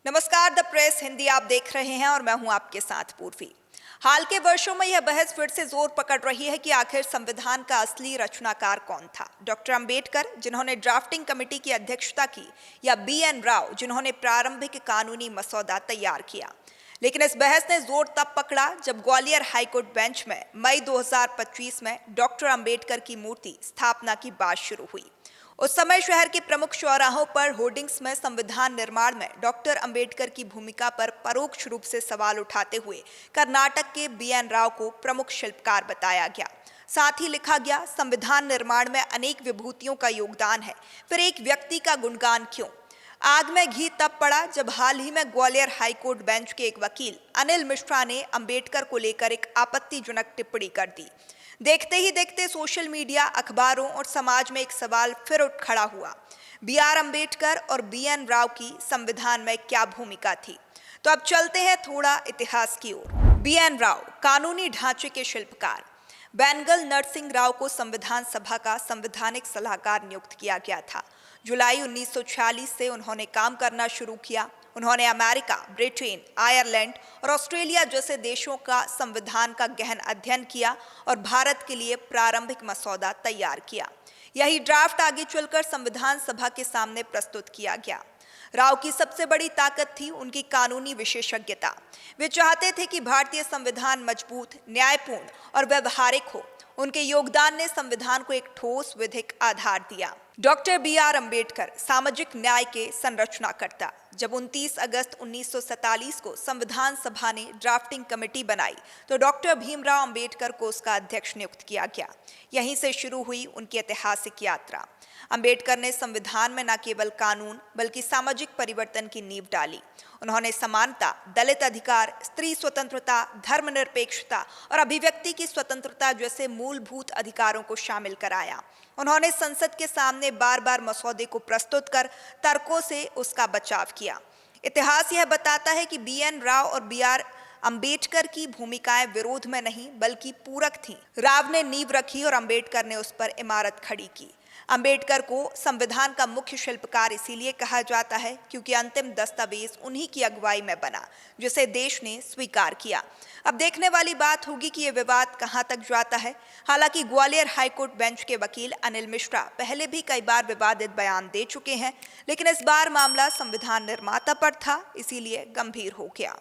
नमस्कार, the press Hindi आप देख रहे हैं और मैं हूं आपके साथ पूर्वी। हाल के वर्षों में यह बहस फिर से जोर पकड़ रही है कि आखिर संविधान का असली रचनाकार कौन था, डॉक्टर अंबेडकर जिन्होंने ड्राफ्टिंग कमेटी की अध्यक्षता की या बी.एन. राव जिन्होंने प्रारंभिक कानूनी मसौदा तैयार किया। लेकिन इस बहस ने जोर तब पकड़ा जब ग्वालियर हाईकोर्ट बेंच में मई 2025 में डॉक्टर अंबेडकर की मूर्ति स्थापना की बात शुरू हुई। उस समय शहर के प्रमुख चौराहों पर होर्डिंग्स में संविधान निर्माण में डॉक्टर अंबेडकर की भूमिका पर परोक्ष रूप से सवाल उठाते हुए कर्नाटक के बी.एन. राव को प्रमुख शिल्पकार बताया गया। साथ ही लिखा गया, संविधान निर्माण में अनेक विभूतियों का योगदान है, फिर एक व्यक्ति का गुणगान क्यों। आग में घी तब पड़ा जब हाल ही में ग्वालियर हाईकोर्ट बेंच के एक वकील अनिल मिश्रा ने अंबेडकर को लेकर एक आपत्तिजनक टिप्पणी कर दी। देखते ही देखते सोशल मीडिया, अखबारों और समाज में एक सवाल फिर उठ खड़ा हुआ, बी.आर. अंबेडकर और बी.एन. राव की संविधान में क्या भूमिका थी। तो अब चलते हैं थोड़ा इतिहास की ओर। बी.एन. राव कानूनी ढांचे के शिल्पकार। बेंगल नरसिंह राव को संविधान सभा का संवैधानिक सलाहकार नियुक्त किया गया था। जुलाई 1946 से उन्होंने काम करना शुरू किया। उन्होंने अमेरिका, ब्रिटेन, आयरलैंड और ऑस्ट्रेलिया जैसे देशों का संविधान का गहन अध्ययन किया और भारत के लिए प्रारंभिक मसौदा तैयार किया। यही ड्राफ्ट आगे चलकर संविधान सभा के सामने प्रस्तुत किया गया। राव की सबसे बड़ी ताकत थी उनकी कानूनी विशेषज्ञता। वे चाहते थे कि भारतीय संविधान मजबूत, न्यायपूर्ण और व्यवहारिक हो। उनके योगदान ने संविधान को एक ठोस विधिक आधार दिया। Doctor B R. अंबेडकर सामाजिक न्याय के संरचनाकर्ता। जब 29 अगस्त 1947 को संविधान सभा ने ड्राफ्टिंग कमेटी बनाई तो डॉक्टर भीमराव अंबेडकर को उसका अध्यक्ष नियुक्त किया गया। यहीं से शुरू हुई उनकी ऐतिहासिक यात्रा। अंबेडकर ने संविधान में न केवल कानून बल्कि सामाजिक परिवर्तन की नींव डाली। उन्होंने समानता, दलित अधिकार, स्त्री स्वतंत्रता, धर्मनिरपेक्षता और अभिव्यक्ति की स्वतंत्रता जैसे मूलभूत अधिकारों को शामिल कराया। उन्होंने संसद के सामने बार बार मसौदे को प्रस्तुत कर तर्कों से उसका बचाव किया। इतिहास यह बताता है कि बी.एन. राव और बी.आर. अंबेडकर की भूमिकाएं विरोध में नहीं बल्कि पूरक थीं। राव ने नींव रखी और अंबेडकर ने उस पर इमारत खड़ी की। अंबेडकर को संविधान का मुख्य शिल्पकार इसीलिए कहा जाता है क्योंकि अंतिम दस्तावेज उन्हीं की अगुवाई में बना, जिसे देश ने स्वीकार किया। अब देखने वाली बात होगी कि यह विवाद कहां तक जाता है। हालांकि ग्वालियर हाईकोर्ट बेंच के वकील अनिल मिश्रा पहले भी कई बार विवादित बयान दे चुके हैं, लेकिन इस बार मामला संविधान निर्माता पर था, इसीलिए गंभीर हो गया।